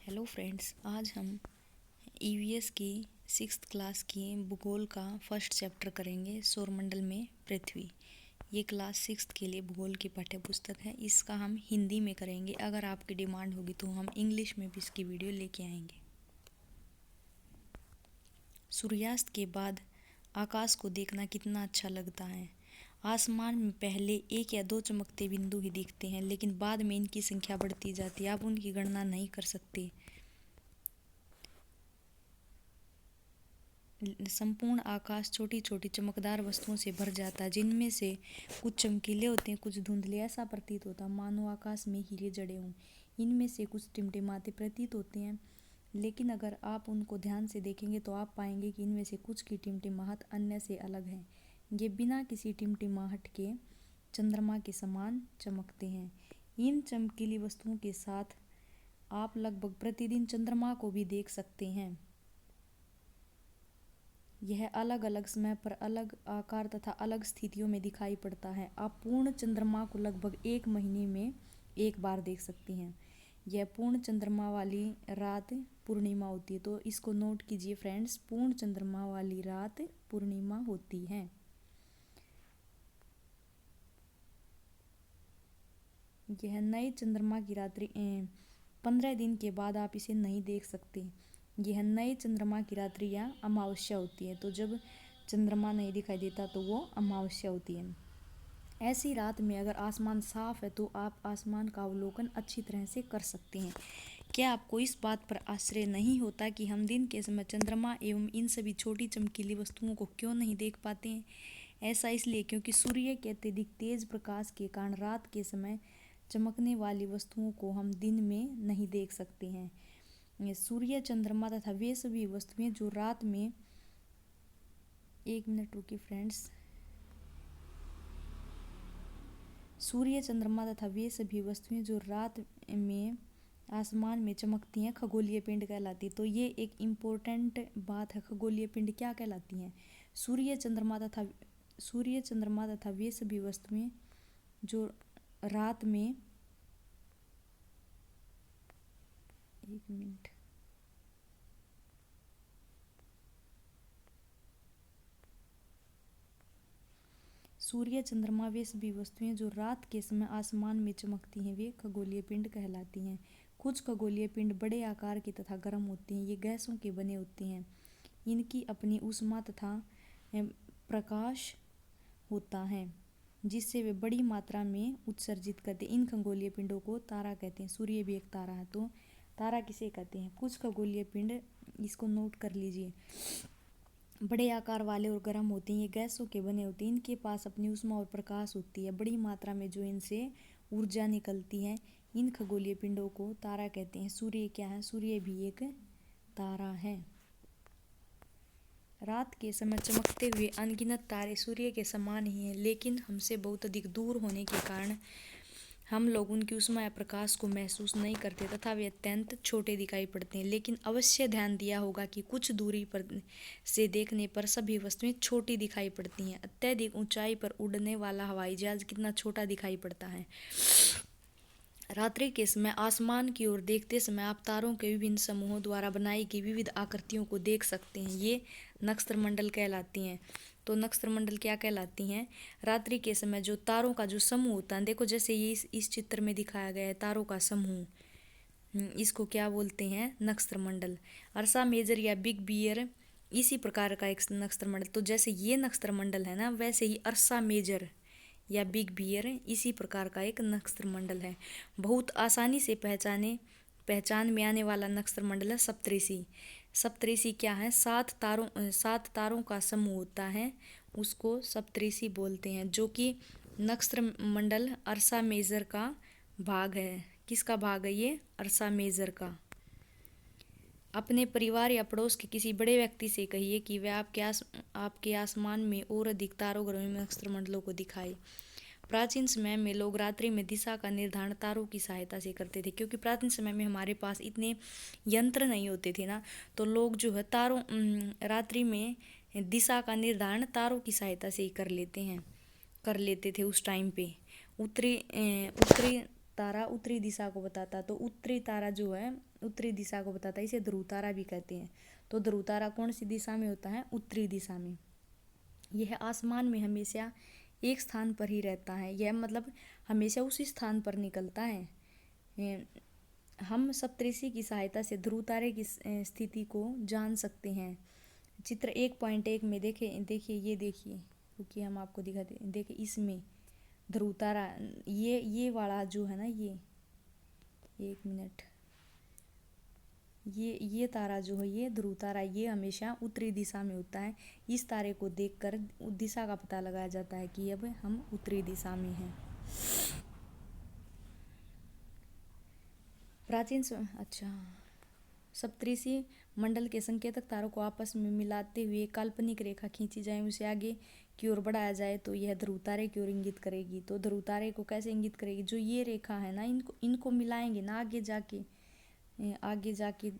Hello friends, आज हम EVS की 6th क्लास की भूगोल का फर्स्ट चैप्टर करेंगे। सौरमंडल में पृथ्वी। ये क्लास 6th के लिए भूगोल की पाठ्य पुस्तक है। इसका हम हिंदी में करेंगे। अगर आपकी डिमांड होगी तो हम इंग्लिश में भी इसकी वीडियो लेके आएंगे। सूर्यास्त के बाद आकाश को देखना कितना अच्छा लगता है। आसमान में पहले एक या दो चमकते बिंदु ही दिखते हैं, लेकिन बाद में इनकी संख्या बढ़ती जाती है। आप उनकी गणना नहीं कर सकते। संपूर्ण आकाश छोटी छोटी चमकदार वस्तुओं से भर जाता है, जिनमें से कुछ चमकीले होते हैं, कुछ धुंधले। ऐसा प्रतीत होता है मानो आकाश में हीरे जड़े हों। इनमें से कुछ टिमटिमाते प्रतीत होते हैं, लेकिन अगर आप उनको ध्यान से देखेंगे तो आप पाएंगे कि इनमें से कुछ की टिमटिमाहट अन्य से अलग है। ये बिना किसी टिमटिमाहट के चंद्रमा के समान चमकते हैं। इन चमकीली वस्तुओं के साथ आप लगभग प्रतिदिन चंद्रमा को भी देख सकते हैं। यह अलग अलग समय पर अलग आकार तथा अलग स्थितियों में दिखाई पड़ता है। आप पूर्ण चंद्रमा को लगभग 1 महीने में एक बार देख सकती हैं। यह पूर्ण चंद्रमा वाली रात पूर्णिमा होती है। तो इसको नोट कीजिए फ्रेंड्स, पूर्ण चंद्रमा वाली रात पूर्णिमा होती है। यह नए चंद्रमा की रात्रि 15 दिन के बाद आप इसे नहीं देख सकते। यह नए चंद्रमा की रात्रि या अमावस्या होती है। तो जब चंद्रमा नहीं दिखाई देता तो वो अमावस्या होती है। ऐसी रात में अगर आसमान साफ है तो आप आसमान का अवलोकन अच्छी तरह से कर सकते हैं। क्या आपको इस बात पर आश्चर्य नहीं होता कि हम दिन के समय चंद्रमा एवं इन सभी छोटी चमकीली वस्तुओं को क्यों नहीं देख पाते हैं? ऐसा इसलिए क्योंकि सूर्य के अत्यधिक तेज प्रकाश के कारण रात के समय चमकने वाली वस्तुओं को हम दिन में नहीं देख सकते हैं। सूर्य, चंद्रमा तथा वे सभी वस्तुएं जो रात में, एक मिनट रुकिए फ्रेंड्स, सूर्य, चंद्रमा तथा वे सभी वस्तुएं जो रात में आसमान में चमकती हैं खगोलीय पिंड कहलाती। तो ये एक इम्पोर्टेंट बात है। खगोलीय पिंड क्या कहलाती हैं? सूर्य, चंद्रमा तथा वे सभी वस्तुएं जो रात में, एक मिनट, सूर्य, चंद्रमा वे सभी वस्तुएं जो रात के समय आसमान में चमकती हैं वे खगोलीय पिंड कहलाती हैं। कुछ खगोलीय पिंड बड़े आकार के तथा गर्म होते हैं। ये गैसों के बने होते हैं। इनकी अपनी ऊष्मा तथा प्रकाश होता है, जिससे वे बड़ी मात्रा में उत्सर्जित करते हैं। इन खगोलीय पिंडों को तारा कहते हैं। सूर्य भी एक तारा है। तो तारा किसे कहते हैं? कुछ खगोलीय पिंड, इसको नोट कर लीजिए, बड़े आकार वाले और गर्म होते हैं। ये गैसों के बने होते हैं। इनके पास अपनी ऊष्मा और प्रकाश होती है। बड़ी मात्रा में जो इनसे ऊर्जा निकलती है, इन खगोलीय पिंडों को तारा कहते हैं। सूर्य क्या है? सूर्य भी एक तारा है। रात के समय चमकते हुए अनगिनत तारे सूर्य के समान ही हैं, लेकिन हमसे बहुत अधिक दूर होने के कारण हम लोग उनकी ऊष्मा या प्रकाश को महसूस नहीं करते तथा वे अत्यंत छोटे दिखाई पड़ते हैं। लेकिन अवश्य ध्यान दिया होगा कि कुछ दूरी पर से देखने पर सभी वस्तुएं छोटी दिखाई पड़ती हैं। अत्यधिक ऊंचाई पर उड़ने वाला हवाई जहाज कितना छोटा दिखाई पड़ता है। रात्रि के समय आसमान की ओर देखते समय आप तारों के विभिन्न समूहों द्वारा बनाई गई विविध आकृतियों को देख सकते हैं। ये नक्षत्रमंडल कहलाती हैं। तो नक्षत्रमंडल क्या कहलाती हैं? रात्रि के समय जो तारों का जो समूह होता है, देखो जैसे ये इस चित्र में दिखाया गया है, तारों का समूह, इसको क्या बोलते हैं? नक्षत्रमंडल। अर्सा मेजर या बिग बियर इसी प्रकार का एक नक्षत्रमंडल। तो जैसे ये नक्षत्रमंडल है ना, वैसे ही अर्सा मेजर या बिग बियर इसी प्रकार का एक नक्षत्रमंडल है। बहुत आसानी से पहचान में आने वाला नक्षत्रमंडल है सप्तऋषि। सप्तऋषि क्या है? 7 तारों का समूह होता है, उसको सप्तऋषि बोलते हैं, जो कि नक्षत्रमंडल अर्सा मेजर का भाग है। किसका भाग है ये? अर्सा मेजर का। अपने परिवार या पड़ोस के किसी बड़े व्यक्ति से कहिए कि वह आपके आसमान में और अधिक तारों, ग्रहों में नक्षत्रमंडलों को दिखाए। प्राचीन समय में लोग रात्रि में दिशा का निर्धारण तारों की सहायता से करते थे, क्योंकि प्राचीन समय में हमारे पास इतने यंत्र नहीं होते थे ना, तो लोग जो है रात्रि में दिशा का निर्धारण तारों की सहायता से ही कर लेते थे उस टाइम पे। उत्तरी तारा उत्तरी दिशा को बताता, तो उत्तरी तारा जो है उत्तरी दिशा को बताता है, इसे ध्रुव तारा भी कहते हैं। तो ध्रुव तारा कौन सी दिशा में होता है? उत्तरी दिशा में। यह आसमान में हमेशा एक स्थान पर ही रहता है, यह मतलब हमेशा उसी स्थान पर निकलता है। हम सप्तऋषि की सहायता से ध्रुव तारे की स्थिति को जान सकते हैं। चित्र 1.1 में देखिए ये देखिए, क्योंकि हम आपको दिखाते हैं, देखिए इसमें ध्रुव तारा ये वाला जो है ना, ये 1 मिनट, ये तारा जो है, ये ध्रुव तारा, ये हमेशा उत्तरी दिशा में होता है। इस तारे को देखकर दिशा का पता लगाया जाता है कि अब हम उत्तरी दिशा में हैं। प्राचीन अच्छा, सप्तऋषि मंडल के संकेतक तारों को आपस में मिलाते हुए काल्पनिक रेखा खींची जाए, उसे आगे की ओर बढ़ाया जाए तो यह ध्रुव तारे की ओर इंगित करेगी। तो ध्रुव तारे को कैसे इंगित करेगी? जो ये रेखा है ना, इनको मिलाएंगे ना आगे जाके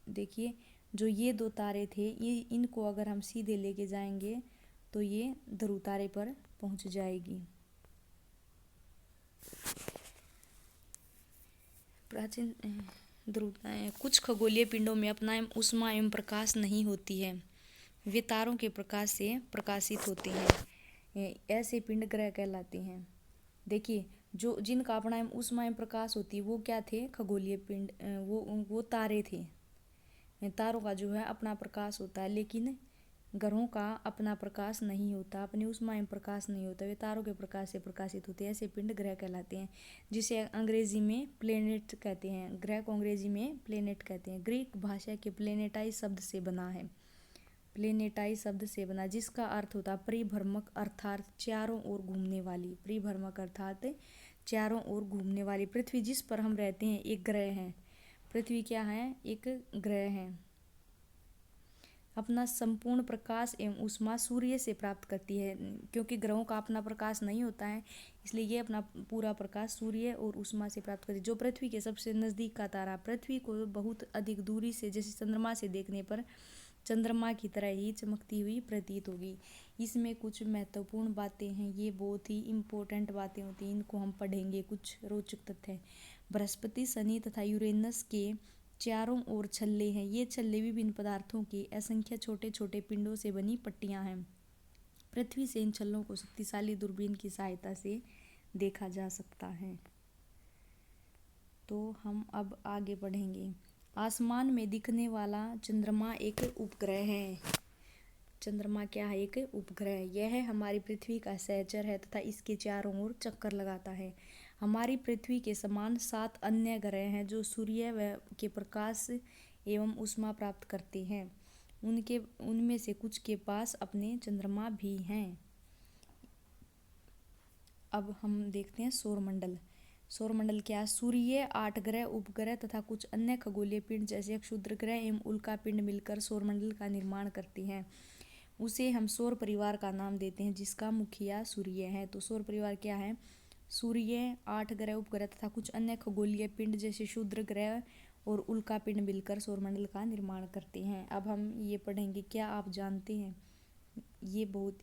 देखिए, जो ये दो तारे थे, ये इनको अगर हम सीधे लेके जाएंगे तो ये ध्रुव तारे पर पहुंच जाएगी। प्राचीन ध्रुव कुछ खगोलीय पिंडों में अपना ऊष्मा एवं प्रकाश नहीं होती है, वे तारों के प्रकाश से प्रकाशित होते हैं। ऐसे पिंड ग्रह कहलाते हैं। देखिए, जो जिनका अपना ऊष्मा एवं प्रकाश होती है वो क्या थे? खगोलीय पिंड, वो तारे थे। तारों का जो है अपना प्रकाश होता है, लेकिन ग्रहों का अपना प्रकाश नहीं होता, अपनी ऊष्मा एवं प्रकाश नहीं होता, वे तारों के प्रकाश से प्रकाशित होते हैं। ऐसे पिंड ग्रह कहलाते हैं, जिसे अंग्रेजी में प्लेनेट कहते हैं। ग्रह को अंग्रेजी में प्लेनेट कहते हैं। ग्रीक भाषा के प्लेनेटाई शब्द से बना है, प्लेनेटाई शब्द से बना, जिसका अर्थ होता है परिभ्रमक, अर्थात चारों ओर घूमने वाली। परिभ्रमक अर्थात चारों ओर घूमने वाली। पृथ्वी जिस पर हम रहते हैं एक ग्रह है। पृथ्वी क्या है? एक ग्रह है। अपना संपूर्ण प्रकाश एवं ऊष्मा सूर्य से प्राप्त करती है, क्योंकि ग्रहों का अपना प्रकाश नहीं होता है, इसलिए ये अपना पूरा प्रकाश सूर्य और ऊष्मा से प्राप्त करती है। जो पृथ्वी के सबसे नज़दीक का तारा, पृथ्वी को बहुत अधिक दूरी से, जैसे चंद्रमा से देखने पर चंद्रमा की तरह ही चमकती हुई प्रतीत होगी। इसमें कुछ महत्वपूर्ण बातें हैं, ये बहुत ही इम्पोर्टेंट बातें होती हैं, इनको हम पढ़ेंगे। कुछ रोचक तथ्य, बृहस्पति, शनि तथा यूरेनस के चारों ओर छल्ले हैं। ये छल्ले विभिन्न पदार्थों के असंख्य छोटे छोटे पिंडों से बनी पट्टियां हैं। पृथ्वी से इन छल्लों को शक्तिशाली दूरबीन की सहायता से देखा जा सकता है। तो हम अब आगे बढ़ेंगे। आसमान में दिखने वाला चंद्रमा एक उपग्रह है। चंद्रमा क्या है? एक उपग्रह। यह हमारी पृथ्वी का सहचर है तथा इसके चारों ओर चक्कर लगाता है। हमारी पृथ्वी के समान 7 अन्य ग्रह हैं जो सूर्य के प्रकाश एवं ऊष्मा प्राप्त करते हैं। उनमें से कुछ के पास अपने चंद्रमा भी हैं। अब हम देखते हैं सौरमंडल। सौरमंडल क्या है? सूर्य, 8 ग्रह, उपग्रह तथा कुछ अन्य खगोलीय पिंड जैसे क्षुद्र ग्रह एवं उल्का पिंड मिलकर सौरमंडल का निर्माण करते हैं। उसे हम सौर परिवार का नाम देते हैं, जिसका मुखिया सूर्य है। तो सौर परिवार क्या है? सूर्य, 8 ग्रह, उपग्रह तथा कुछ अन्य खगोलीय पिंड जैसे क्षुद्र ग्रह और उल्का पिंड मिलकर सौरमंडल का निर्माण करते हैं। अब हम ये पढ़ेंगे। क्या आप जानते हैं,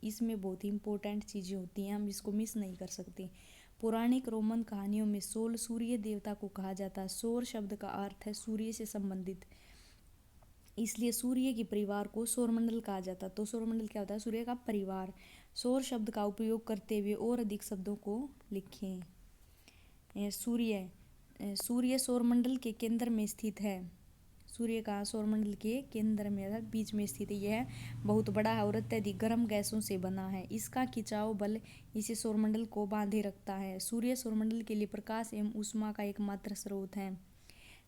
इसमें बहुत ही इम्पोर्टेंट चीज़ें होती हैं, हम इसको मिस नहीं कर सकते। पौराणिक रोमन कहानियों में सोल सूर्य देवता को कहा जाता है। सौर शब्द का अर्थ है सूर्य से संबंधित, इसलिए सूर्य के परिवार को सौरमंडल कहा जाता है। तो सौरमंडल क्या होता है? सूर्य का परिवार। सौर शब्द का उपयोग करते हुए और अधिक शब्दों को लिखें। सूर्य सौरमंडल के केंद्र में स्थित है। सूर्य का सौरमंडल के केंद्र में अर्थात बीच में स्थित है। यह बहुत बड़ा है और अत्यधिक गर्म गैसों से बना है। इसका खिंचाव बल इसे सौरमंडल को बांधे रखता है। सूर्य सौरमंडल के लिए प्रकाश एवं ऊष्मा का एकमात्र स्रोत है,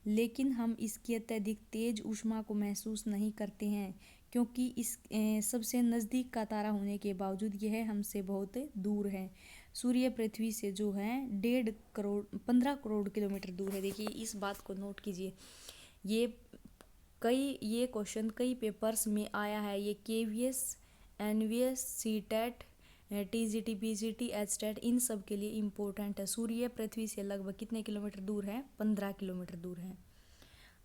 लेकिन हम इसकी अत्यधिक तेज ऊष्मा को महसूस नहीं करते हैं, क्योंकि इस सबसे नज़दीक का तारा होने के बावजूद यह हमसे बहुत दूर है। सूर्य पृथ्वी से जो है 15 करोड़ किलोमीटर दूर है। देखिए, इस बात को नोट कीजिए। ये क्वेश्चन कई पेपर्स में आया है। ये KVS, NVS, CTET, TGT, PGT, HTET, इन सब के लिए इम्पोर्टेंट है। सूर्य पृथ्वी से लगभग कितने किलोमीटर दूर है? 15 किलोमीटर दूर है।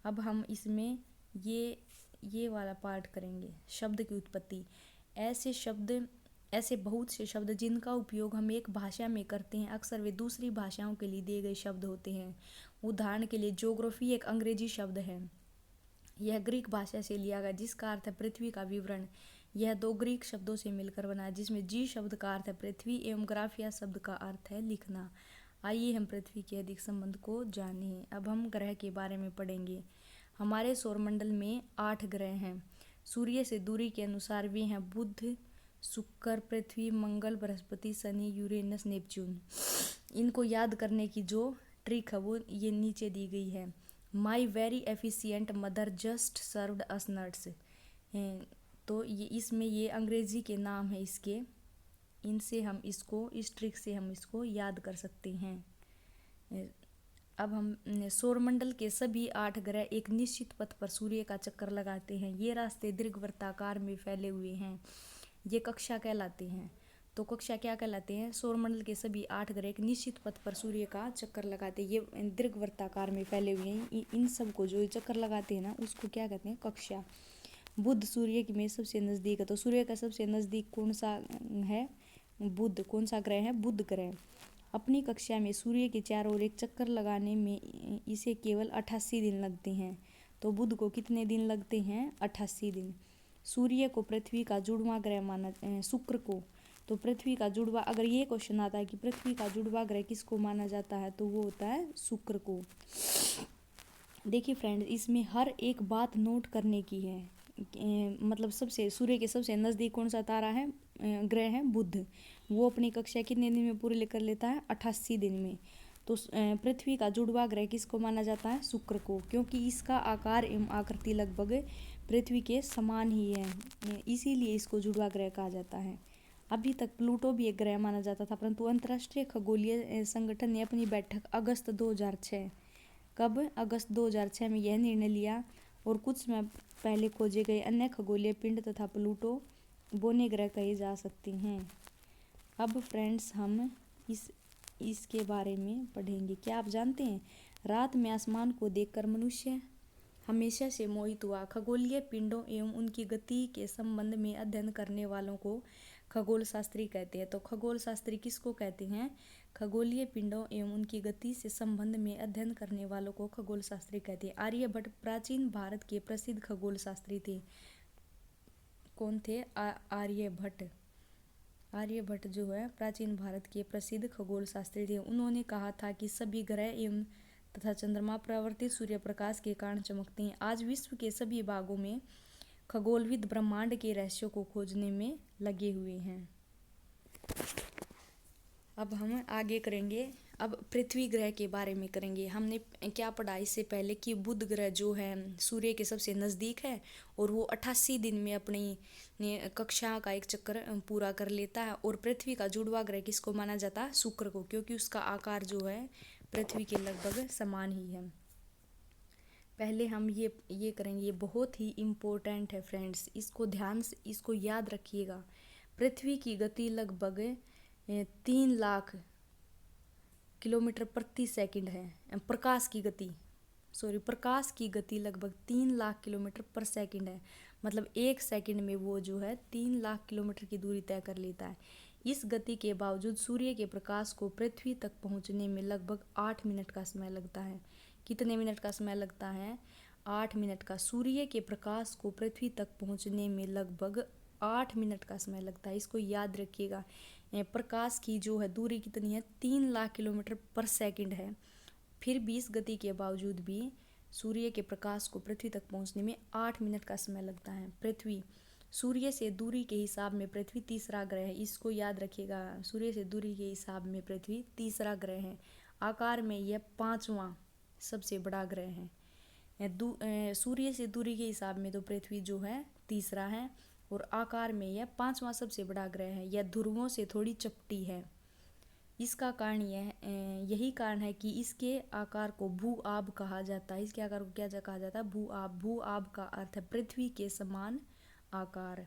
अब हम इसमें ये वाला पार्ट करेंगे, शब्द की उत्पत्ति। ऐसे शब्द ऐसे बहुत से शब्द जिनका उपयोग हम एक भाषा में करते हैं अक्सर वे दूसरी भाषाओं के लिए दिए गए शब्द होते हैं। उदाहरण के लिए ज्योग्राफी एक अंग्रेजी शब्द है, यह ग्रीक भाषा से लिया गया जिसका अर्थ है पृथ्वी का विवरण। यह दो ग्रीक शब्दों से मिलकर बना है जिसमें जी शब्द का अर्थ है पृथ्वी एवं ग्राफिया शब्द का अर्थ है लिखना। आइए हम पृथ्वी के अधिक संबंध को जानें। अब हम ग्रह के बारे में पढ़ेंगे। हमारे सौरमंडल में 8 ग्रह हैं। सूर्य से दूरी के अनुसार वे हैं बुध, शुक्र, पृथ्वी, मंगल, बृहस्पति, शनि, यूरेनस, नेपच्यून। इनको याद करने की जो ट्रिक है वो ये नीचे दी गई है। My very efficient mother just served us nuts. तो ये इसमें ये अंग्रेजी के नाम है इसके, इनसे हम इसको इस ट्रिक से हम इसको याद कर सकते हैं। अब हम सौरमंडल के सभी 8 ग्रह एक निश्चित पथ पर सूर्य का चक्कर लगाते हैं। ये रास्ते दीर्घवृत्ताकार में फैले हुए हैं, ये कक्षा कहलाते हैं। तो कक्षा क्या कहलाते हैं? सौरमंडल के सभी 8 ग्रह एक निश्चित पथ पर सूर्य का चक्कर लगाते हैं, ये दीर्घवृत्ताकार में फैले हुए हैं। इन सब को जो चक्कर लगाते हैं ना उसको क्या कहते हैं? कक्षा। बुध सूर्य की में सबसे नज़दीक है, तो सूर्य का सबसे नज़दीक कौन सा है? बुध। कौन सा ग्रह है? बुध ग्रह। अपनी कक्षा में सूर्य के चारों ओर एक चक्कर लगाने में इसे केवल 88 दिन लगते हैं। तो बुध को कितने दिन लगते हैं? 88 दिन। सूर्य को पृथ्वी का जुड़वां ग्रह माना, शुक्र को तो पृथ्वी का जुड़वा, अगर ये क्वेश्चन आता है कि पृथ्वी का जुड़वा ग्रह किसको माना जाता है तो वो होता है शुक्र को। देखिए फ्रेंड्स, इसमें हर एक बात नोट करने की है। मतलब सबसे सूर्य के सबसे नज़दीक कौन सा तारा है? ग्रह है बुध। वो अपनी कक्षा कितने दिन में पूरी कर लेता है? 88 दिन में। तो पृथ्वी का जुड़वा ग्रह किसको माना जाता है? शुक्र को, क्योंकि इसका आकार एवं आकृति लगभग पृथ्वी के समान ही है, इसीलिए इसको जुड़वा ग्रह कहा जाता है। अभी तक प्लूटो भी एक ग्रह माना जाता था, परंतु अंतर्राष्ट्रीय खगोलीय संगठन ने अपनी बैठक अगस्त 2006 कब? अगस्त 2006 में यह निर्णय लिया और कुछ समय पहले खोजे गए अन्य खगोलीय पिंड तथा प्लूटो बोने ग्रह कहे जा सकते हैं। अब फ्रेंड्स हम इसके बारे में पढ़ेंगे। क्या आप जानते हैं रात में आसमान को देखकर मनुष्य हमेशा से मोहित हुआ। खगोलीय पिंडों एवं उनकी गति के संबंध में अध्ययन करने वालों को खगोल शास्त्री कहते हैं। तो खगोल शास्त्री किसको कहते हैं? खगोलीय पिंडों एवं उनकी गति से संबंध में अध्ययन करने वालों को खगोल शास्त्री कहते हैं। आर्यभट्ट प्राचीन भारत के प्रसिद्ध खगोल शास्त्री थे। कौन थे? आर्यभट्ट। आर्यभट्ट जो है प्राचीन भारत के प्रसिद्ध खगोल शास्त्री थे। उन्होंने कहा था कि सभी ग्रह एवं तथा चंद्रमा परावर्तित सूर्य प्रकाश के कारण चमकते हैं। आज विश्व के सभी भागों में खगोलविद ब्रह्मांड के रहस्यों को खोजने में लगे हुए हैं। अब हम आगे करेंगे। अब पृथ्वी ग्रह के बारे में करेंगे। हमने क्या पढ़ा इससे पहले कि बुध ग्रह जो है सूर्य के सबसे नज़दीक है और वो 88 दिन में अपनी कक्षा का एक चक्कर पूरा कर लेता है। और पृथ्वी का जुड़वा ग्रह किसको माना जाता है? शुक्र को, क्योंकि उसका आकार जो है पृथ्वी के लगभग समान ही है। पहले हम ये करेंगे, ये बहुत ही इम्पोर्टेंट है फ्रेंड्स, इसको ध्यान से इसको याद रखिएगा। पृथ्वी की गति लगभग 3 लाख किलोमीटर प्रति सेकंड है। प्रकाश की गति लगभग 3 लाख किलोमीटर पर सेकंड है। मतलब 1 सेकंड में वो जो है 3 लाख किलोमीटर की दूरी तय कर लेता है। इस गति के बावजूद सूर्य के प्रकाश को पृथ्वी तक पहुंचने में लगभग 8 मिनट का समय लगता है। कितने मिनट का समय लगता है? 8 मिनट का। सूर्य के प्रकाश को पृथ्वी तक पहुंचने में लगभग 8 मिनट का समय लगता है। इसको याद रखिएगा। प्रकाश की जो है दूरी कितनी है? 3 लाख किलोमीटर पर सेकंड है। फिर भी इस गति के बावजूद भी सूर्य के प्रकाश को पृथ्वी तक पहुंचने में 8 मिनट का समय लगता है। पृथ्वी सूर्य से दूरी के हिसाब में पृथ्वी तीसरा ग्रह है, इसको याद रखिएगा। सूर्य से दूरी के हिसाब में पृथ्वी तीसरा ग्रह है। आकार में यह 5वां सबसे बड़ा ग्रह है। सूर्य से दूरी के हिसाब में तो पृथ्वी जो है तीसरा है और आकार में यह 5वां सबसे बड़ा ग्रह है। यह ध्रुवों से थोड़ी चपटी है। इसका कारण यही कारण है कि इसके आकार को भू आब कहा जाता है। इसके आकार को क्या कहा जाता है? भू आब। भू आब का अर्थ है पृथ्वी के समान आकार।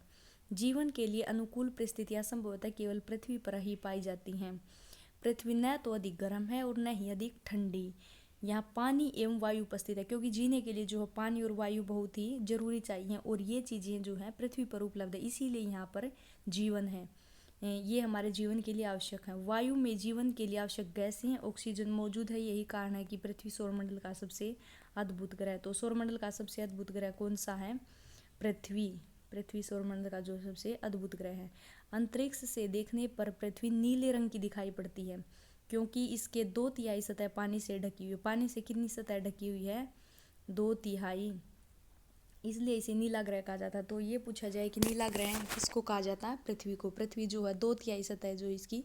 जीवन के लिए अनुकूल परिस्थितियां संभवतः केवल पृथ्वी पर ही पाई जाती हैं। पृथ्वी न तो अधिक गर्म है और न ही अधिक ठंडी। यहाँ पानी एवं वायु उपस्थित है, क्योंकि जीने के लिए जो है पानी और वायु बहुत ही जरूरी चाहिए और ये चीज़ें जो है पृथ्वी पर उपलब्ध है, इसीलिए यहाँ पर जीवन है। ये हमारे जीवन के लिए आवश्यक है। वायु में जीवन के लिए आवश्यक गैसें ऑक्सीजन मौजूद है। यही कारण है कि पृथ्वी सौरमंडल का सबसे अद्भुत ग्रह। तो सौरमंडल का सबसे अद्भुत ग्रह कौन सा है? पृथ्वी। पृथ्वी सौरमंडल का जो सबसे अद्भुत ग्रह है। अंतरिक्ष से देखने पर पृथ्वी नीले रंग की दिखाई पड़ती है क्योंकि इसके 2/3 सतह पानी से ढकी हुई है। पानी से कितनी सतह ढकी हुई है? 2/3, इसलिए इसे नीला ग्रह कहा जाता है। तो ये पूछा जाए कि नीला ग्रह किसको कहा जाता है? पृथ्वी को। पृथ्वी जो है 2/3 सतह जो इसकी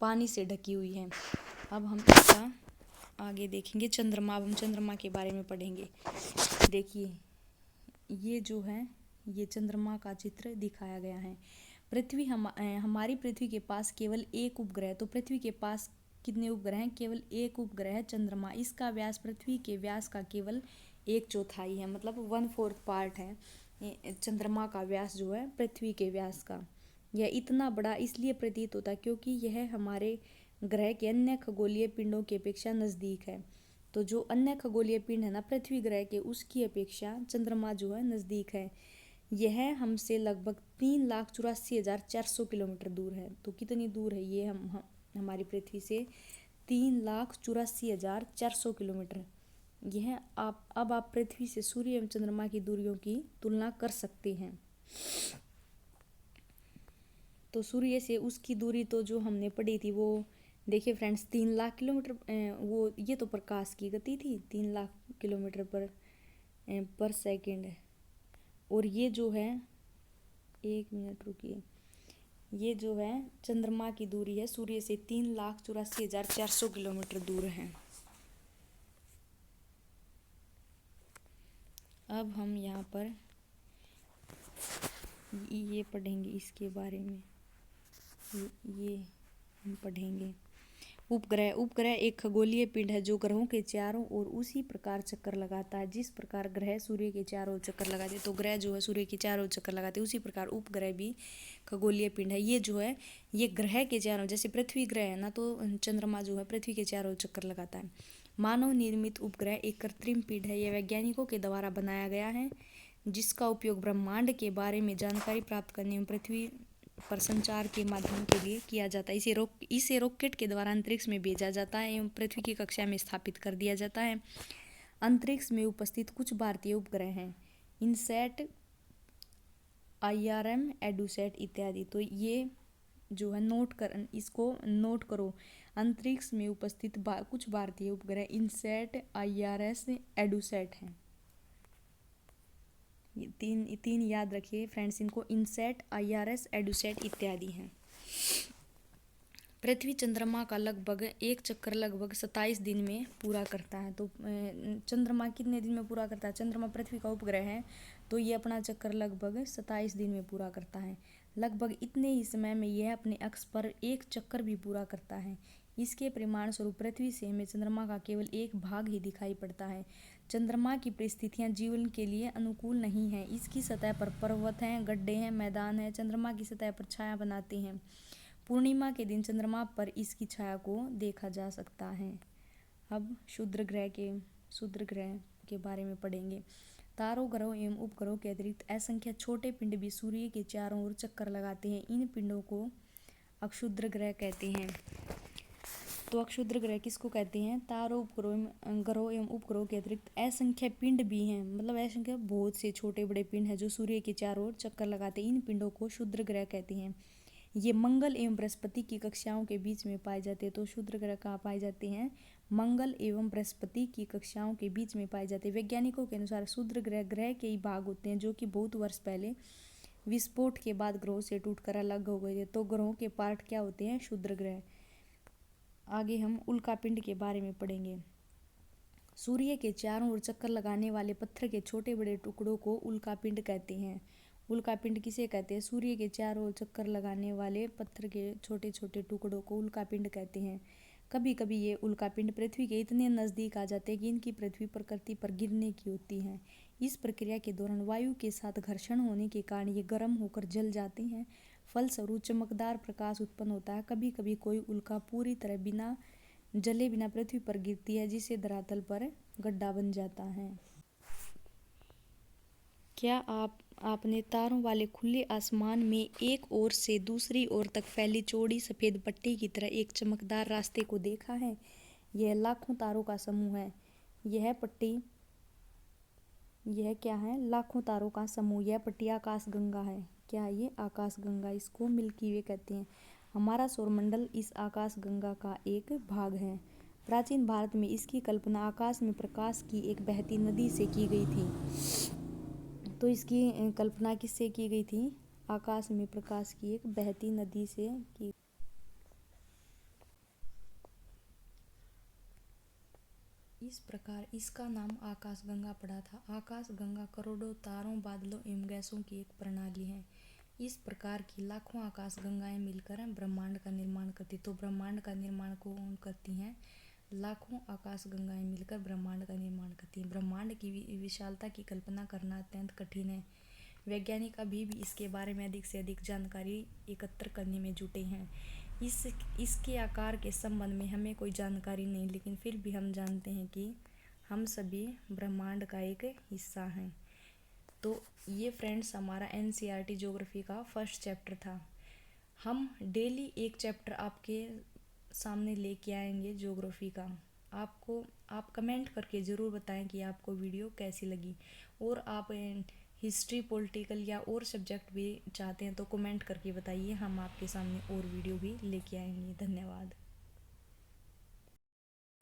पानी से ढकी हुई है। अब हम इसका आगे देखेंगे चंद्रमा। अब हम चंद्रमा के बारे में पढ़ेंगे। देखिए ये जो है ये चंद्रमा का चित्र दिखाया गया है। पृथ्वी हमारी पृथ्वी के पास केवल एक उपग्रह। तो पृथ्वी के पास कितने उपग्रह हैं? केवल एक उपग्रह है चंद्रमा। इसका व्यास पृथ्वी के व्यास का केवल 1/4 है, मतलब 1/4 पार्ट है चंद्रमा का व्यास जो है पृथ्वी के व्यास का। यह इतना बड़ा इसलिए प्रतीत होता है क्योंकि यह हमारे ग्रह के अन्य खगोलीय पिंडों की अपेक्षा नज़दीक है। तो जो अन्य खगोलीय पिंड है ना पृथ्वी ग्रह के, उसकी अपेक्षा चंद्रमा जो है नज़दीक है। यह हमसे लगभग 3,84,400 किलोमीटर दूर है। तो कितनी दूर है ये हमारी पृथ्वी से? 3,84,400 किलोमीटर। यह अब आप पृथ्वी से सूर्य एवं चंद्रमा की दूरियों की तुलना कर सकते हैं। तो सूर्य से उसकी दूरी तो जो हमने पढ़ी थी वो देखिए फ्रेंड्स 3 लाख किलोमीटर। वो ये तो प्रकाश की गति थी 3 लाख किलोमीटर पर सेकेंड। और ये जो है, 1 मिनट रुकिए, ये जो है चंद्रमा की दूरी है सूर्य से 3,84,400 किलोमीटर दूर है। अब हम यहाँ पर ये पढ़ेंगे इसके बारे में। ये हम पढ़ेंगे उपग्रह एक खगोलीय पिंड है जो ग्रहों के चारों ओर उसी प्रकार चक्कर लगाता है जिस प्रकार ग्रह सूर्य के चारों ओर चक्कर लगाते हैं। तो ग्रह जो है सूर्य के चारों ओर चक्कर लगाते हैं, उसी प्रकार उपग्रह भी खगोलीय पिंड है। ये जो है ये ग्रह के चारों, जैसे पृथ्वी ग्रह है ना, तो चंद्रमा जो है पृथ्वी के चारों ओर चक्कर लगाता है। मानव निर्मित उपग्रह एक कृत्रिम पिंड है। यह वैज्ञानिकों के द्वारा बनाया गया है जिसका उपयोग ब्रह्मांड के बारे में जानकारी प्राप्त करने में पृथ्वी पर संचार के माध्यम के लिए किया जाता है। इसे रॉकेट के द्वारा अंतरिक्ष में भेजा जाता है एवं पृथ्वी की कक्षा में स्थापित कर दिया जाता है। अंतरिक्ष में उपस्थित कुछ भारतीय उपग्रह हैं इनसैट, IRM, एडुसैट इत्यादि। तो ये जो है इसको नोट करो। अंतरिक्ष में उपस्थित कुछ भारतीय उपग्रह इनसैट, IRS, एडुसैट हैं। ये तीन याद रखिए फ्रेंड्स इनको, इनसैट, IRS, एडुसैट इत्यादि हैं। पृथ्वी चंद्रमा का लगभग एक चक्कर लगभग 27 दिन में पूरा करता है। तो चंद्रमा कितने दिन में पूरा करता है? चंद्रमा पृथ्वी का उपग्रह है तो ये अपना चक्कर लगभग 27 दिन में पूरा करता है। लगभग इतने ही समय में यह अपने अक्ष पर एक चक्कर भी पूरा करता है। इसके परिणाम स्वरूप पृथ्वी से हमें चंद्रमा का केवल एक भाग ही दिखाई पड़ता है। चंद्रमा की परिस्थितियां जीवन के लिए अनुकूल नहीं है। इसकी सतह पर पर्वत हैं, गड्ढे हैं, मैदान हैं। चंद्रमा की सतह पर छाया बनाते हैं। पूर्णिमा के दिन चंद्रमा पर इसकी छाया को देखा जा सकता है। अब क्षुद्र ग्रह के बारे में पढ़ेंगे। तारों, ग्रहों एवं उपग्रहों के अतिरिक्त असंख्य छोटे पिंड भी सूर्य के चारों ओर चक्कर लगाते हैं। इन पिंडों को अक्षुद्र ग्रह कहते हैं। तो अक्षुद्र ग्रह किसको कहते हैं? तारों, ग्रहों एवं उपग्रहों के अतिरिक्त असंख्य पिंड भी हैं, मतलब असंख्य बहुत से छोटे बड़े पिंड हैं जो सूर्य के चारों ओर चक्कर लगाते हैं। इन पिंडों को क्षुद्र ग्रह कहते हैं। ये मंगल एवं बृहस्पति की कक्षाओं के बीच में पाए जाते हैं। तो क्षुद्र ग्रह कहाँ पाए जाते हैं? मंगल एवं बृहस्पति की कक्षाओं के बीच में पाए जाते हैं। वैज्ञानिकों के अनुसार क्षुद्र ग्रह के ही भाग होते हैं जो कि बहुत वर्ष पहले विस्फोट के बाद ग्रहों से टूटकर अलग हो गए थे। तो ग्रहों के पार्ट क्या होते हैं? क्षुद्र ग्रह। आगे हम उल्कापिंड के बारे में पढ़ेंगे। सूर्य के चारों ओर चक्कर लगाने वाले पत्थर के छोटे बड़े टुकड़ों को उल्कापिंड कहते हैं। उल्कापिंड किसे कहते हैं? सूर्य के चारों ओर चक्कर लगाने वाले पत्थर के छोटे छोटे टुकड़ों को उल्कापिंड कहते हैं। कभी कभी ये उल्कापिंड पृथ्वी के इतने नज़दीक आ जाते हैं कि इनकी पृथ्वी प्रकृति पर गिरने की होती हैं। इस प्रक्रिया के दौरान वायु के साथ घर्षण होने के कारण ये गर्म होकर जल जाते हैं। फलस्वरूप चमकदार प्रकाश उत्पन्न होता है। कभी कभी कोई उल्का पूरी तरह जले बिना पृथ्वी पर गिरती है जिससे धरातल पर गड्ढा बन जाता है। क्या आपने तारों वाले खुले आसमान में एक ओर से दूसरी ओर तक फैली चौड़ी सफेद पट्टी की तरह एक चमकदार रास्ते को देखा है? यह लाखों तारों का समूह है। यह पट्टी, यह क्या है? लाखों तारों का समूह। यह पट्टी आकाश गंगा है। क्या ये आकाश गंगा? इसको मिल्की वे कहते हैं। हमारा सौरमंडल इस आकाश गंगा का एक भाग है। प्राचीन भारत में इसकी कल्पना आकाश में प्रकाश की एक बहती नदी से की गई थी। तो इसकी कल्पना किससे की गई थी? आकाश में प्रकाश की एक बहती नदी से की। इस प्रकार इसका नाम आकाश गंगा पड़ा था। आकाश गंगा करोड़ों तारों, बादलों एवं गैसों की एक प्रणाली है। इस प्रकार की लाखों आकाश गंगाएं मिलकर ब्रह्मांड का निर्माण करती। तो ब्रह्मांड का निर्माण कौन करती हैं? लाखों आकाश गंगाएं मिलकर ब्रह्मांड का निर्माण करती हैं। ब्रह्मांड की विशालता की कल्पना करना अत्यंत कठिन है। वैज्ञानिक अभी भी इसके बारे में अधिक से अधिक जानकारी एकत्र करने में जुटे हैं। इसके आकार के संबंध में हमें कोई जानकारी नहीं, लेकिन फिर भी हम जानते हैं कि हम सभी ब्रह्मांड का एक हिस्सा हैं। तो ये फ्रेंड्स हमारा NCERT ज्योग्राफी का फर्स्ट चैप्टर था। हम डेली एक चैप्टर आपके सामने लेके आएंगे ज्योग्राफी का। आप कमेंट करके ज़रूर बताएं कि आपको वीडियो कैसी लगी, और आप हिस्ट्री, पॉलिटिकल या और सब्जेक्ट भी चाहते हैं तो कमेंट करके बताइए। हम आपके सामने और वीडियो भी लेके आएंगे। धन्यवाद।